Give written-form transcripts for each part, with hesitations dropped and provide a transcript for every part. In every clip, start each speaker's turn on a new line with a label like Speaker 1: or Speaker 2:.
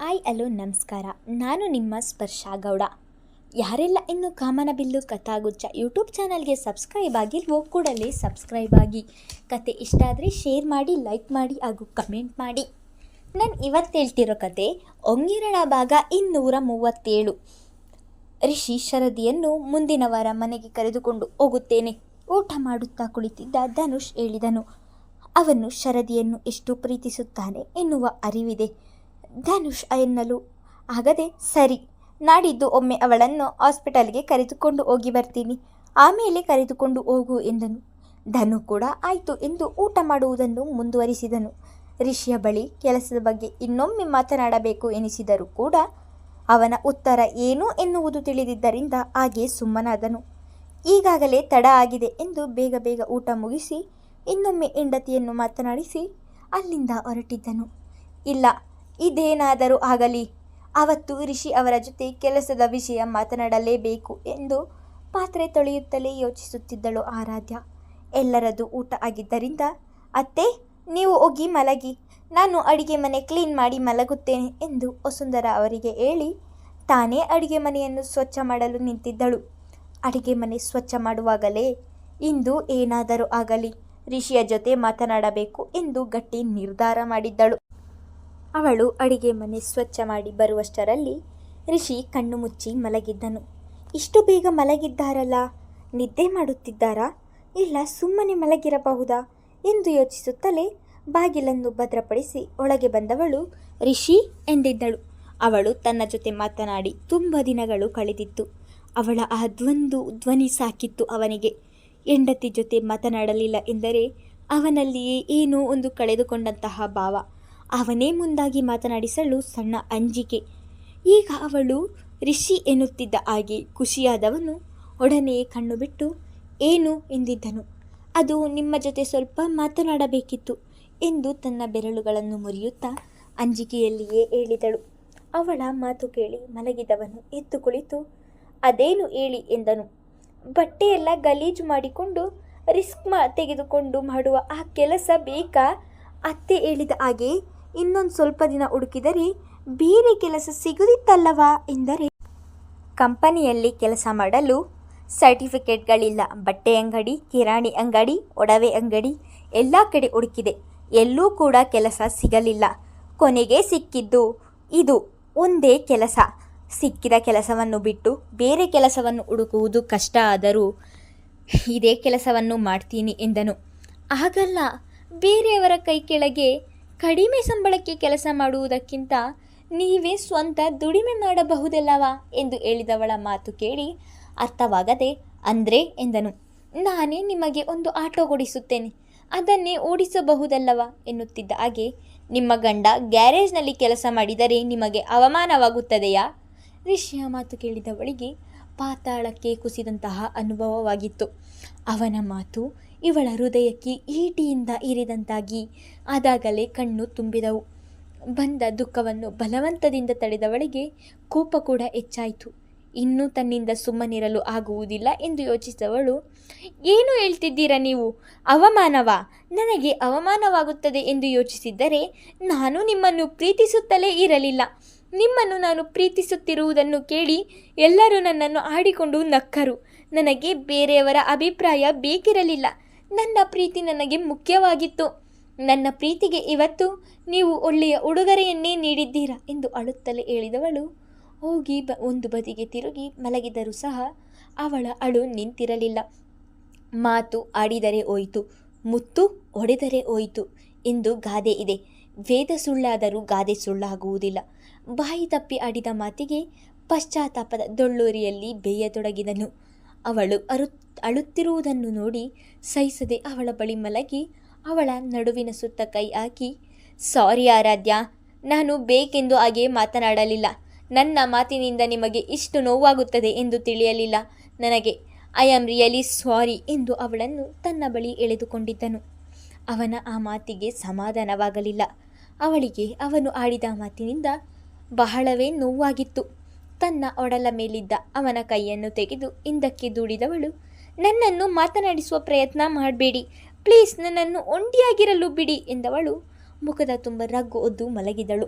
Speaker 1: Hello ನಮಸ್ಕಾರ. ನಾನು ನಿಮ್ಮ ಸ್ಪರ್ಶ ಗೌಡ. ಯಾರೆಲ್ಲ ಇನ್ನು ಕಾಮನಬಿಲ್ಲು ಕಥಾಗುಚ್ಛ ಯೂಟ್ಯೂಬ್ ಚಾನಲ್ಗೆ ಸಬ್ಸ್ಕ್ರೈಬ್ ಆಗಿಲ್ವೋ ಕೂಡಲೇ ಸಬ್ಸ್ಕ್ರೈಬ್ ಆಗಿ. ಕತೆ ಇಷ್ಟ ಆದರೆ ಶೇರ್ ಮಾಡಿ, ಲೈಕ್ ಮಾಡಿ ಹಾಗೂ ಕಮೆಂಟ್ ಮಾಡಿ. ನಾನು ಇವತ್ತು ಹೇಳ್ತಿರೋ ಕತೆ ಒಂಗಿರಣ ಭಾಗ 237. ರಿಷಿ ಶರದಿಯನ್ನು ಮುಂದಿನ ವಾರ ಮನೆಗೆ ಕರೆದುಕೊಂಡು ಹೋಗುತ್ತೇನೆ. ಊಟ ಮಾಡುತ್ತಾ ಕುಳಿತಿದ್ದ ಧನುಷ್ ಹೇಳಿದನು. ಅವನು ಶರದಿಯನ್ನು ಎಷ್ಟು ಪ್ರೀತಿಸುತ್ತಾನೆ ಎನ್ನುವ ಅರಿವಿದೆ. ಧನುಷ್ ಎನ್ನಲು ಆಗದೆ, ಸರಿ, ನಾಡಿದ್ದು ಒಮ್ಮೆ ಅವಳನ್ನು ಹಾಸ್ಪಿಟಲ್ಗೆ ಕರೆದುಕೊಂಡು ಹೋಗಿ ಬರ್ತೀನಿ, ಆಮೇಲೆ ಕರೆದುಕೊಂಡು ಹೋಗು ಎಂದನು. ಧನು ಕೂಡ ಆಯಿತು ಎಂದು ಊಟ ಮಾಡುವುದನ್ನು ಮುಂದುವರಿಸಿದನು. ರಿಷಿಯ ಬಳಿ ಕೆಲಸದ ಬಗ್ಗೆ ಇನ್ನೊಮ್ಮೆ ಮಾತನಾಡಬೇಕು ಎನಿಸಿದರೂ ಕೂಡ ಅವನ ಉತ್ತರ ಏನು ಎನ್ನುವುದು ತಿಳಿದಿದ್ದರಿಂದ ಹಾಗೆ ಸುಮ್ಮನಾದನು. ಈಗಾಗಲೇ ತಡ ಆಗಿದೆ ಎಂದು ಬೇಗ ಬೇಗ ಊಟ ಮುಗಿಸಿ ಇನ್ನೊಮ್ಮೆ ಹೆಂಡತಿಯನ್ನು ಮಾತನಾಡಿಸಿ ಅಲ್ಲಿಂದ ಹೊರಟಿದ್ದನು. ಇಲ್ಲ, ಇದೇನಾದರೂ ಆಗಲಿ, ಅವತ್ತು ರಿಷಿ ಅವರ ಜೊತೆ ಕೆಲಸದ ವಿಷಯ ಮಾತನಾಡಲೇಬೇಕು ಎಂದು ಪಾತ್ರೆ ತೊಳೆಯುತ್ತಲೇ ಯೋಚಿಸುತ್ತಿದ್ದಳು ಆರಾಧ್ಯ. ಎಲ್ಲರದ್ದು ಊಟ ಆಗಿದ್ದರಿಂದ, ಅತ್ತೆ ನೀವು ಹೋಗಿ ಮಲಗಿ, ನಾನು ಅಡಿಗೆ ಮನೆ ಕ್ಲೀನ್ ಮಾಡಿ ಮಲಗುತ್ತೇನೆ ಎಂದು ವಸುಂಧರ ಅವರಿಗೆ ಹೇಳಿ ತಾನೇ ಅಡಿಗೆ ಮನೆಯನ್ನು ಸ್ವಚ್ಛ ಮಾಡಲು ನಿಂತಿದ್ದಳು. ಅಡಿಗೆ ಮನೆ ಸ್ವಚ್ಛ ಮಾಡುವಾಗಲೇ ಇಂದು ಏನಾದರೂ ಆಗಲಿ ರಿಷಿಯ ಜೊತೆ ಮಾತನಾಡಬೇಕು ಎಂದು ಗಟ್ಟಿ ನಿರ್ಧಾರ ಮಾಡಿದ್ದಳು. ಅವಳು ಅಡಿಗೆ ಮನೆ ಸ್ವಚ್ಛ ಮಾಡಿ ಬರುವಷ್ಟರಲ್ಲಿ ರಿಷಿ ಕಣ್ಣು ಮುಚ್ಚಿ ಮಲಗಿದ್ದನು. ಇಷ್ಟು ಬೇಗ ಮಲಗಿದ್ದಾರಲ್ಲ, ನಿದ್ದೆ ಮಾಡುತ್ತಿದ್ದಾರಾ ಇಲ್ಲ ಸುಮ್ಮನೆ ಮಲಗಿರಬಹುದಾ ಎಂದು ಯೋಚಿಸುತ್ತಲೇ ಬಾಗಿಲನ್ನು ಭದ್ರಪಡಿಸಿ ಒಳಗೆ ಬಂದವಳು ರಿಷಿ ಎಂದಿದ್ದಳು. ಅವಳು ತನ್ನ ಜೊತೆ ಮಾತನಾಡಿ ತುಂಬ ದಿನಗಳು ಕಳೆದಿತ್ತು. ಅವಳ ಆ ಧ್ವನಿ ಸಾಕಿತ್ತು ಅವನಿಗೆ. ಹೆಂಡತಿ ಜೊತೆ ಮಾತನಾಡಲಿಲ್ಲ ಎಂದರೆ ಅವನಲ್ಲಿಯೇ ಏನೋ ಒಂದು ಕಳೆದುಕೊಂಡಂತಹ ಭಾವ. ಅವನೇ ಮುಂದಾಗಿ ಮಾತನಾಡಿಸಲು ಸಣ್ಣ ಅಂಜಿಕೆ. ಈಗ ಅವಳು ರಿಷಿ ಎನ್ನುತ್ತಿದ್ದ ಹಾಗೆ ಖುಷಿಯಾದವನು ಒಡನೆಯೇ ಕಣ್ಣು ಬಿಟ್ಟು ಏನು ಎಂದಿದ್ದನು. ಅದು ನಿಮ್ಮ ಜೊತೆ ಸ್ವಲ್ಪ ಮಾತನಾಡಬೇಕಿತ್ತು ಎಂದು ತನ್ನ ಬೆರಳುಗಳನ್ನು ಮುರಿಯುತ್ತಾ ಅಂಜಿಕೆಯಲ್ಲಿಯೇ ಹೇಳಿದಳು. ಅವಳ ಮಾತು ಕೇಳಿ ಮಲಗಿದವನು ಎದ್ದು ಕುಳಿತು ಅದೇನು ಹೇಳಿ ಎಂದನು. ಬಟ್ಟೆಯೆಲ್ಲ ಗಲೀಜು ಮಾಡಿಕೊಂಡು ರಿಸ್ಕ್ ತೆಗೆದುಕೊಂಡು ಮಾಡುವ ಆ ಕೆಲಸ ಬೇಕಾ? ಅತ್ತೆ ಹೇಳಿದ ಹಾಗೆ ಇನ್ನೊಂದು ಸ್ವಲ್ಪ ದಿನ ಹುಡುಕಿದರೆ ಬೇರೆ ಕೆಲಸ ಸಿಗುತ್ತಿತ್ತಲ್ಲವಾ ಎಂದರೆ, ಕಂಪನಿಯಲ್ಲಿ ಕೆಲಸ ಮಾಡಲು ಸರ್ಟಿಫಿಕೇಟ್ಗಳಿಲ್ಲ. ಬಟ್ಟೆ ಅಂಗಡಿ, ಕಿರಾಣಿ ಅಂಗಡಿ, ಒಡವೆ ಅಂಗಡಿ ಎಲ್ಲ ಕಡೆ ಹುಡುಕಿದೆ, ಎಲ್ಲೂ ಕೂಡ ಕೆಲಸ ಸಿಗಲಿಲ್ಲ. ಕೊನೆಗೆ ಸಿಕ್ಕಿದ್ದು ಇದು ಒಂದೇ ಕೆಲಸ. ಸಿಕ್ಕಿದ ಕೆಲಸವನ್ನು ಬಿಟ್ಟು ಬೇರೆ ಕೆಲಸವನ್ನು ಹುಡುಕುವುದು ಕಷ್ಟ ಆದರೂ ಇದೇ ಕೆಲಸವನ್ನು ಮಾಡ್ತೀನಿ ಎಂದನು. ಹಾಗಲ್ಲ, ಬೇರೆಯವರ ಕೈ ಕೆಳಗೆ ಕಡಿಮೆ ಸಂಬಳಕ್ಕೆ ಕೆಲಸ ಮಾಡುವುದಕ್ಕಿಂತ ನೀವೇ ಸ್ವಂತ ದುಡಿಮೆ ಮಾಡಬಹುದಲ್ಲವಾ ಎಂದು ಹೇಳಿದವಳ ಮಾತು ಕೇಳಿ ಅರ್ಥವಾಗದೆ ಅಂದ್ರೆ ಎಂದನು. ನಾನೇ ನಿಮಗೆ ಒಂದು ಆಟೋ ಓಡಿಸುತ್ತೇನೆ, ಅದನ್ನೇ ಓಡಿಸಬಹುದಲ್ಲವಾ ಎನ್ನುತ್ತಿದ್ದ ಹಾಗೆ, ನಿಮ್ಮ ಗಂಡ ಗ್ಯಾರೇಜ್ನಲ್ಲಿ ಕೆಲಸ ಮಾಡಿದರೆ ನಿಮಗೆ ಅವಮಾನವಾಗುತ್ತದೆಯಾ? ರಿಷಿಯ ಮಾತು ಕೇಳಿದವಳಿಗೆ ಪಾತಾಳಕ್ಕೆ ಕುಸಿದಂತಹ ಅನುಭವವಾಗಿತ್ತು. ಅವನ ಮಾತು ಇವಳ ಹೃದಯಕ್ಕೆ ಈಟಿಯಿಂದ ಇರಿದಂತಾಗಿ ಆದಾಗಲೇ ಕಣ್ಣು ತುಂಬಿದವು. ಬಂದ ದುಃಖವನ್ನು ಬಲವಂತದಿಂದ ತಡೆದವಳಿಗೆ ಕೋಪ ಕೂಡ ಹೆಚ್ಚಾಯಿತು. ಇನ್ನೂ ತನ್ನಿಂದ ಸುಮ್ಮನಿರಲು ಆಗುವುದಿಲ್ಲ ಎಂದು ಯೋಚಿಸಿದವಳು, ಏನು ಹೇಳ್ತಿದ್ದೀರಾ ನೀವು? ಅವಮಾನವಾ? ನನಗೆ ಅವಮಾನವಾಗುತ್ತದೆ ಎಂದು ಯೋಚಿಸಿದ್ದರೆ ನಾನು ನಿಮ್ಮನ್ನು ಪ್ರೀತಿಸುತ್ತಲೇ ಇರಲಿಲ್ಲ. ನಿಮ್ಮನ್ನು ನಾನು ಪ್ರೀತಿಸುತ್ತಿರುವುದನ್ನು ಕೇಳಿ ಎಲ್ಲರೂ ನನ್ನನ್ನು ಆಡಿಕೊಂಡು ನಕ್ಕರು. ನನಗೆ ಬೇರೆಯವರ ಅಭಿಪ್ರಾಯ ಬೇಕಿರಲಿಲ್ಲ. ನನ್ನ ಪ್ರೀತಿ ನನಗೆ ಮುಖ್ಯವಾಗಿತ್ತು. ನನ್ನ ಪ್ರೀತಿಗೆ ಇವತ್ತು ನೀವು ಒಳ್ಳೆಯ ಉಡುಗೊರೆಯನ್ನೇ ನೀಡಿದ್ದೀರಾ ಎಂದು ಅಳುತ್ತಲೇ ಹೇಳಿದವಳು ಹೋಗಿ ಒಂದು ಬದಿಗೆ ತಿರುಗಿ ಮಲಗಿದರೂ ಸಹ ಅವಳ ಅಳು ನಿಂತಿರಲಿಲ್ಲ. ಮಾತು ಆಡಿದರೆ ಹೋಯಿತು, ಮುತ್ತು ಹೊಡೆದರೆ ಹೋಯಿತು ಎಂದು ಗಾದೆ ಇದೆ. ವೇದ ಸುಳ್ಳಾದರೂ ಗಾದೆ ಸುಳ್ಳಾಗುವುದಿಲ್ಲ. ಬಾಯಿ ತಪ್ಪಿ ಆಡಿದ ಮಾತಿಗೆ ಪಶ್ಚಾತ್ತಾಪದ ದೊಳ್ಳೂರಿಯಲ್ಲಿ ಬೇಯತೊಡಗಿದನು. ಅವಳು ಅಳುತ್ತಿರುವುದನ್ನು ನೋಡಿ ಸಹಿಸದೆ ಅವಳ ಬಳಿ ಮಲಗಿ ಅವಳ ನಡುವಿನ ಸುತ್ತ ಕೈ ಹಾಕಿ, ಸಾರಿ ಆರಾಧ್ಯ, ನಾನು ಬೇಕೆಂದು ಹಾಗೆ ಮಾತನಾಡಲಿಲ್ಲ. ನನ್ನ ಮಾತಿನಿಂದ ನಿಮಗೆ ಇಷ್ಟು ನೋವಾಗುತ್ತದೆ ಎಂದು ತಿಳಿಯಲಿಲ್ಲ ನನಗೆ. ಐ ಆಮ್ ರಿಯಲಿ ಸಾರಿ ಎಂದು ಅವಳನ್ನು ತನ್ನ ಬಳಿ ಎಳೆದುಕೊಂಡಿದ್ದನು. ಅವನ ಆ ಮಾತಿಗೆ ಸಮಾಧಾನವಾಗಲಿಲ್ಲ. ಅವಳಿಗೆ ಅವನು ಆಡಿದ ಮಾತಿನಿಂದ ಬಹಳವೇ ನೋವಾಗಿತ್ತು. ತನ್ನ ಒಡಲ ಮೇಲಿದ್ದ ಅವನ ಕೈಯನ್ನು ತೆಗೆದು ಹಿಂದಕ್ಕೆ ದೂಡಿದವಳು, ನನ್ನನ್ನು ಮಾತನಾಡಿಸುವ ಪ್ರಯತ್ನ ಮಾಡಬೇಡಿ ಪ್ಲೀಸ್, ನನ್ನನ್ನು ಒಂಟಿಯಾಗಿರಲು ಬಿಡಿ ಎಂದವಳು ಮುಖದ ತುಂಬ ರಗ್ಗು ಒದ್ದು ಮಲಗಿದಳು.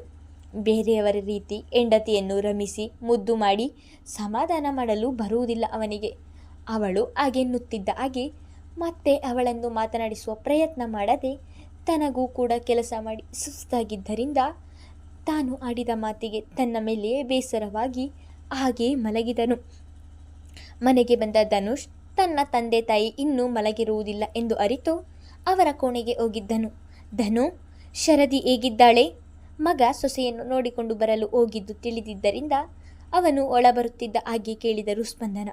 Speaker 1: ಬೇರೆಯವರ ರೀತಿ ಹೆಂಡತಿಯನ್ನು ರಮಿಸಿ ಮುದ್ದು ಮಾಡಿ ಸಮಾಧಾನ ಮಾಡಲು ಬರುವುದಿಲ್ಲ ಅವನಿಗೆ. ಅವಳು ಹಾಗೆನ್ನುತ್ತಿದ್ದ ಹಾಗೆ ಮತ್ತೆ ಅವಳನ್ನು ಮಾತನಾಡಿಸುವ ಪ್ರಯತ್ನ ಮಾಡದೆ ತನಗೂ ಕೂಡ ಕೆಲಸ ಮಾಡಿ ಸುಸ್ತಾಗಿದ್ದರಿಂದ ತಾನು ಆಡಿದ ಮಾತಿಗೆ ತನ್ನ ಮೇಲೆಯೇ ಬೇಸರವಾಗಿ ಹಾಗೇ ಮಲಗಿದನು. ಮನೆಗೆ ಬಂದ ಧನುಷ್ ತನ್ನ ತಂದೆ ತಾಯಿ ಇನ್ನೂ ಮಲಗಿರುವುದಿಲ್ಲ ಎಂದು ಅರಿತು ಅವರ ಕೋಣೆಗೆ ಹೋಗಿದ್ದನು. ಧನು, ಶರದಿ ಹೇಗಿದ್ದಾಳೆ? ಮಗ ಸೊಸೆಯನ್ನು ನೋಡಿಕೊಂಡು ಬರಲು ಹೋಗಿದ್ದು ತಿಳಿದಿದ್ದರಿಂದ ಅವನು ಒಳ ಬರುತ್ತಿದ್ದ ಹಾಗೆ ಕೇಳಿದರು ಸ್ಪಂದನ.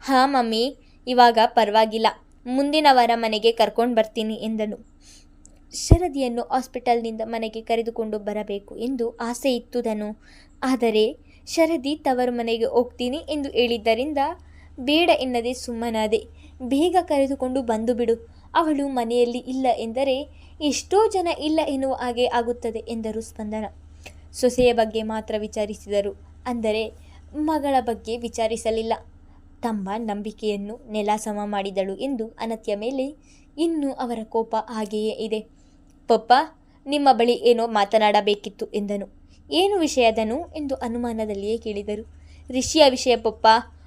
Speaker 1: ಹಾಂ ಮಮ್ಮಿ, ಇವಾಗ ಪರವಾಗಿಲ್ಲ, ಮುಂದಿನ ವಾರ ಮನೆಗೆ ಕರ್ಕೊಂಡು ಬರ್ತೀನಿ ಎಂದನು. ಶರದಿಯನ್ನು ಹಾಸ್ಪಿಟಲ್ನಿಂದ ಮನೆಗೆ ಕರೆದುಕೊಂಡು ಬರಬೇಕು ಎಂದು ಆಸೆ ಇತ್ತು ಧನು. ಆದರೆ ಶರದಿ ತವರು ಮನೆಗೆ ಹೋಗ್ತೀನಿ ಎಂದು ಹೇಳಿದ್ದರಿಂದ ಬೇಡ ಎನ್ನದೆ ಸುಮ್ಮನಾದೆ. ಬೇಗ ಕರೆದುಕೊಂಡು ಬಂದು ಬಿಡು, ಅವಳು ಮನೆಯಲ್ಲಿ ಇಲ್ಲ ಎಂದರೆ ಎಷ್ಟೋ ಜನ ಇಲ್ಲ ಎನ್ನುವ ಹಾಗೆ ಆಗುತ್ತದೆ ಎಂದರು ಸ್ಪಂದನ. ಸೊಸೆಯ ಬಗ್ಗೆ ಮಾತ್ರ ವಿಚಾರಿಸಿದರು, ಅಂದರೆ ಮಗಳ ಬಗ್ಗೆ ವಿಚಾರಿಸಲಿಲ್ಲ. ತಮ್ಮ ನಂಬಿಕೆಯನ್ನು ನೆಲಸಮ ಮಾಡಿದಳು ಎಂದು ಅನತ್ಯ ಮೇಲೆ ಇನ್ನೂ ಅವರ ಕೋಪ ಹಾಗೆಯೇ ಇದೆ. ಪಪ್ಪ, ನಿಮ್ಮ ಬಳಿ ಏನೋ ಮಾತನಾಡಬೇಕಿತ್ತು ಎಂದನು. ಏನು ವಿಷಯದನು ಎಂದು ಅನುಮಾನದಲ್ಲಿಯೇ ಕೇಳಿದರು. ರಿಷಿಯ ವಿಷಯ ಪಪ್ಪ,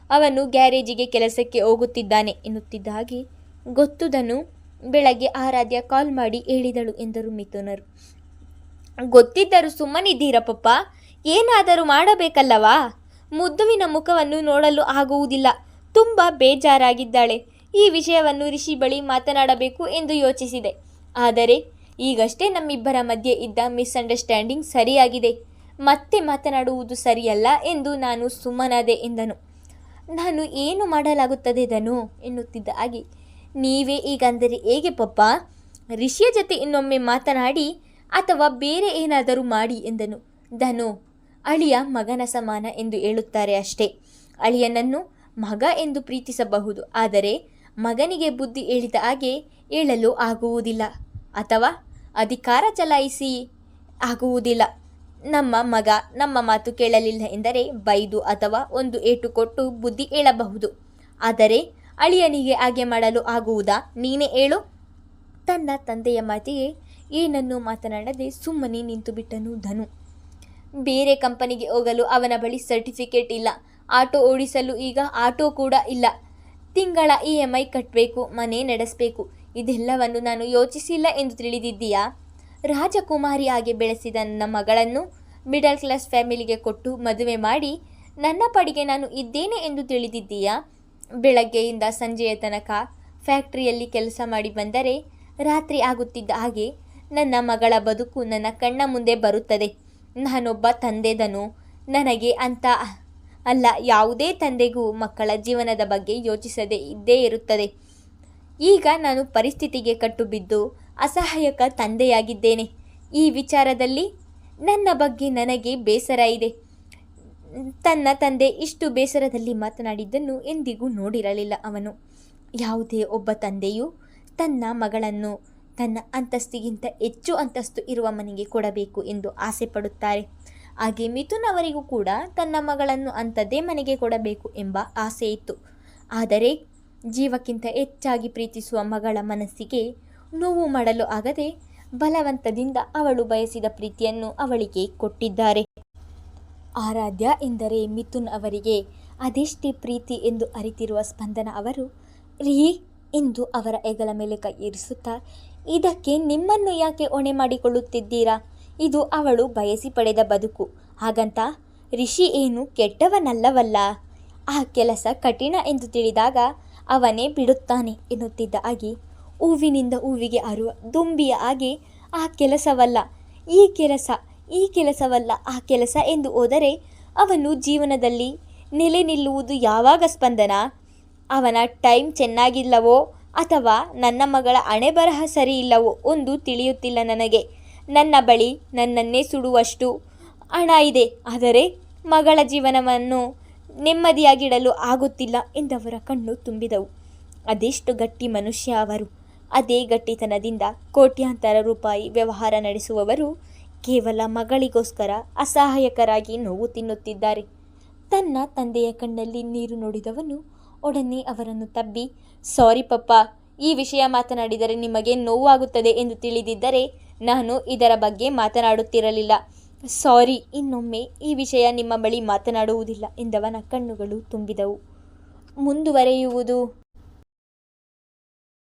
Speaker 1: ಅವನು ಗ್ಯಾರೇಜಿಗೆ ಕೆಲಸಕ್ಕೆ ಹೋಗುತ್ತಿದ್ದಾನೆ ಎನ್ನುತ್ತಿದ್ದ ಹಾಗೆ ಗೊತ್ತುದನು. ಬೆಳಗ್ಗೆ ಆರಾಧ್ಯ ಕಾಲ್ ಮಾಡಿ ಹೇಳಿದಳು ಎಂದರು ಮಿಥುನರು. ಗೊತ್ತಿದ್ದರೂ ಸುಮ್ಮನಿದ್ದೀರಾ ಪಪ್ಪ? ಏನಾದರೂ ಮಾಡಬೇಕಲ್ಲವಾ? ಮುದ್ದುವಿನ ಮುಖವನ್ನು ನೋಡಲು ಆಗುವುದಿಲ್ಲ. ತುಂಬ ಬೇಜಾರಾಗಿದ್ದಾಳೆ. ಈ ವಿಷಯವನ್ನು ರಿಷಿ ಬಳಿ ಮಾತನಾಡಬೇಕು ಎಂದು ಯೋಚಿಸಿದೆ. ಆದರೆ ಈಗಷ್ಟೇ ನಮ್ಮಿಬ್ಬರ ಮಧ್ಯೆ ಇದ್ದ ಮಿಸ್ಅಂಡರ್ಸ್ಟ್ಯಾಂಡಿಂಗ್ ಸರಿಯಾಗಿದೆ. ಮತ್ತೆ ಮಾತನಾಡುವುದು ಸರಿಯಲ್ಲ ಎಂದು ನಾನು ಸುಮ್ಮನಾದೆ ಎಂದನು. ನಾನು ಏನು ಮಾಡಲಾಗುತ್ತದೆ ಧನು ಎನ್ನುತ್ತಿದ್ದ ಹಾಗೆ, ನೀವೇ ಈಗಂದರೆ ಹೇಗೆ ಪಪ್ಪ? ರಿಷಿಯ ಜೊತೆ ಇನ್ನೊಮ್ಮೆ ಮಾತನಾಡಿ ಅಥವಾ ಬೇರೆ ಏನಾದರೂ ಮಾಡಿ ಎಂದನು. ಧನು, ಅಳಿಯ ಮಗನ ಸಮಾನ ಎಂದು ಹೇಳುತ್ತಾರೆ ಅಷ್ಟೇ. ಅಳಿಯನನ್ನು ಮಗ ಎಂದು ಪ್ರೀತಿಸಬಹುದು, ಆದರೆ ಮಗನಿಗೆ ಬುದ್ಧಿ ಹೇಳಿದ ಹಾಗೆ ಹೇಳಲು ಆಗುವುದಿಲ್ಲ, ಅಥವಾ ಅಧಿಕಾರ ಚಲಾಯಿಸಿ ಆಗುವುದಿಲ್ಲ. ನಮ್ಮ ಮಗ ನಮ್ಮ ಮಾತು ಕೇಳಲಿಲ್ಲ ಎಂದರೆ ಬೈದು ಅಥವಾ ಒಂದು ಏಟು ಕೊಟ್ಟು ಬುದ್ಧಿ ಹೇಳಬಹುದು. ಆದರೆ ಅಳಿಯನಿಗೆ ಹಾಗೆ ಮಾಡಲು ಆಗುವುದಾ? ನೀನೇ ಹೇಳು. ತನ್ನ ತಂದೆಯ ಮಾತಿಗೆ ಏನನ್ನೂ ಮಾತನಾಡದೆ ಸುಮ್ಮನೆ ನಿಂತು ಬಿಟ್ಟನು ಧನು. ಬೇರೆ ಕಂಪನಿಗೆ ಹೋಗಲು ಅವನ ಬಳಿ ಸರ್ಟಿಫಿಕೇಟ್ ಇಲ್ಲ. ಆಟೋ ಓಡಿಸಲು ಈಗ ಆಟೋ ಕೂಡ ಇಲ್ಲ. ತಿಂಗಳ EMI ಕಟ್ಟಬೇಕು, ಮನೆ ನಡೆಸಬೇಕು. ಇದೆಲ್ಲವನ್ನು ನಾನು ಯೋಚಿಸಿಲ್ಲ ಎಂದು ತಿಳಿದಿದ್ದೀಯಾ? ರಾಜಕುಮಾರಿ ಆಗಿ ಬೆಳೆಸಿದ ನನ್ನ ಮಗಳನ್ನು ಮಿಡಲ್ ಕ್ಲಾಸ್ ಫ್ಯಾಮಿಲಿಗೆ ಕೊಟ್ಟು ಮದುವೆ ಮಾಡಿ ನನ್ನ ಪಾಡಿಗೆ ನಾನು ಇದ್ದೇನೆ ಎಂದು ತಿಳಿದಿದ್ದೀಯಾ? ಬೆಳಗ್ಗೆಯಿಂದ ಸಂಜೆಯ ತನಕ ಫ್ಯಾಕ್ಟ್ರಿಯಲ್ಲಿ ಕೆಲಸ ಮಾಡಿ ಬಂದರೆ ರಾತ್ರಿ ಆಗುತ್ತಿದ್ದ ಹಾಗೆ ನನ್ನ ಮಗಳ ಬದುಕು ನನ್ನ ಕಣ್ಣ ಮುಂದೆ ಬರುತ್ತದೆ. ನಾನೊಬ್ಬ ತಂದೆದನು. ನನಗೆ ಅಂತ ಅಲ್ಲ, ಯಾವುದೇ ತಂದೆಗೂ ಮಕ್ಕಳ ಜೀವನದ ಬಗ್ಗೆ ಯೋಚಿಸದೇ ಇದ್ದೇ ಇರುತ್ತದೆ. ಈಗ ನಾನು ಪರಿಸ್ಥಿತಿಗೆ ಕಟ್ಟುಬಿದ್ದು ಅಸಹಾಯಕ ತಂದೆಯಾಗಿದ್ದೇನೆ. ಈ ವಿಚಾರದಲ್ಲಿ ನನ್ನ ಬಗ್ಗೆ ನನಗೆ ಬೇಸರ ಇದೆ. ತನ್ನ ತಂದೆ ಇಷ್ಟು ಬೇಸರದಲ್ಲಿ ಮಾತನಾಡಿದ್ದನ್ನು ಎಂದಿಗೂ ನೋಡಿರಲಿಲ್ಲ ಅವನು. ಯಾವುದೇ ಒಬ್ಬ ತಂದೆಯೂ ತನ್ನ ಮಗಳನ್ನು ತನ್ನ ಅಂತಸ್ತಿಗಿಂತ ಹೆಚ್ಚು ಅಂತಸ್ತು ಇರುವ ಮನೆಗೆ ಕೊಡಬೇಕು ಎಂದು ಆಸೆ ಪಡುತ್ತಾರೆ. ಹಾಗೆ ಮಿಥುನ್ ಅವರಿಗೂ ಕೂಡ ತನ್ನ ಮಗಳನ್ನು ಅಂಥದ್ದೇ ಮನೆಗೆ ಕೊಡಬೇಕು ಎಂಬ ಆಸೆ ಇತ್ತು. ಆದರೆ ಜೀವಕ್ಕಿಂತ ಹೆಚ್ಚಾಗಿ ಪ್ರೀತಿಸುವ ಮಗಳ ಮನಸ್ಸಿಗೆ ನೋವು ಮಾಡಲು ಆಗದೆ ಬಲವಂತದಿಂದ ಅವಳು ಬಯಸಿದ ಪ್ರೀತಿಯನ್ನು ಅವಳಿಗೆ ಕೊಟ್ಟಿದ್ದಾರೆ. ಆರಾಧ್ಯ ಎಂದರೆ ಮಿಥುನ್ ಅವರಿಗೆ ಅದೆಷ್ಟೇ ಪ್ರೀತಿ ಎಂದು ಅರಿತಿರುವ ಸ್ಪಂದನ ಅವರು ರೀ ಎಂದು ಅವರ ಹೆಗಲ ಮೇಲೆ ಕೈ ಇರಿಸುತ್ತಾ, ಇದಕ್ಕೆ ನಿಮ್ಮನ್ನು ಯಾಕೆ ಹೊಣೆ ಮಾಡಿಕೊಳ್ಳುತ್ತಿದ್ದೀರಾ? ಇದು ಅವಳು ಬಯಸಿ ಪಡೆದ ಬದುಕು. ಹಾಗಂತ ರಿಷಿ ಏನು ಕೆಟ್ಟವನಲ್ಲವಲ್ಲ. ಆ ಕೆಲಸ ಕಠಿಣ ಎಂದು ತಿಳಿದಾಗ ಅವನೇ ಬಿಡುತ್ತಾನೆ ಎನ್ನುತ್ತಿದ್ದ ಹಾಗೆ ಹೂವಿನಿಂದ ಹೂವಿಗೆ ಹರುವ ದುಂಬಿಯ ಹಾಗೆ ಆ ಕೆಲಸವಲ್ಲ ಈ ಕೆಲಸವಲ್ಲ ಆ ಕೆಲಸ ಎಂದು ಹೋದರೆ ಅವನು ಜೀವನದಲ್ಲಿ ನೆಲೆ ನಿಲ್ಲುವುದು ಯಾವಾಗ ಸ್ಪಂದನ? ಅವನ ಟೈಮ್ ಚೆನ್ನಾಗಿಲ್ಲವೋ ಅಥವಾ ನನ್ನ ಮಗಳ ಹಣೆ ಬರಹ ಸರಿ ಇಲ್ಲವೋ ಒಂದು ತಿಳಿಯುತ್ತಿಲ್ಲ ನನಗೆ. ನನ್ನ ಬಳಿ ನನ್ನನ್ನೇ ಸುಡುವಷ್ಟು ಹಣ ಇದೆ, ಆದರೆ ಮಗಳ ಜೀವನವನ್ನು ನೆಮ್ಮದಿಯಾಗಿಡಲು ಆಗುತ್ತಿಲ್ಲ ಎಂದವರ ಕಣ್ಣು ತುಂಬಿದವು. ಅದೆಷ್ಟು ಗಟ್ಟಿ ಮನುಷ್ಯ ಅವರು! ಅದೇ ಗಟ್ಟಿತನದಿಂದ ಕೋಟ್ಯಾಂತರ ರೂಪಾಯಿ ವ್ಯವಹಾರ ನಡೆಸುವವರು ಕೇವಲ ಮಗಳಿಗೋಸ್ಕರ ಅಸಹಾಯಕರಾಗಿ ನೋವು ತಿನ್ನುತ್ತಿದ್ದಾರೆ. ತನ್ನ ತಂದೆಯ ಕಣ್ಣಲ್ಲಿ ನೀರು ನೋಡಿದವನು ಒಡನೆ ಅವರನ್ನು ತಬ್ಬಿ, ಸಾರಿ ಪಪ್ಪ, ಈ ವಿಷಯ ಮಾತನಾಡಿದರೆ ನಿಮಗೆ ನೋವಾಗುತ್ತದೆ ಎಂದು ತಿಳಿದಿದ್ದರೆ ನಾನು ಇದರ ಬಗ್ಗೆ ಮಾತನಾಡುತ್ತಿರಲಿಲ್ಲ. ಸಾರಿ, ಇನ್ನೊಮ್ಮೆ ಈ ವಿಷಯ ನಿಮ್ಮ ಬಳಿ ಮಾತನಾಡುವುದಿಲ್ಲ ಎಂದವನ ಕಣ್ಣುಗಳು ತುಂಬಿದವು. ಮುಂದುವರೆಯುವುದು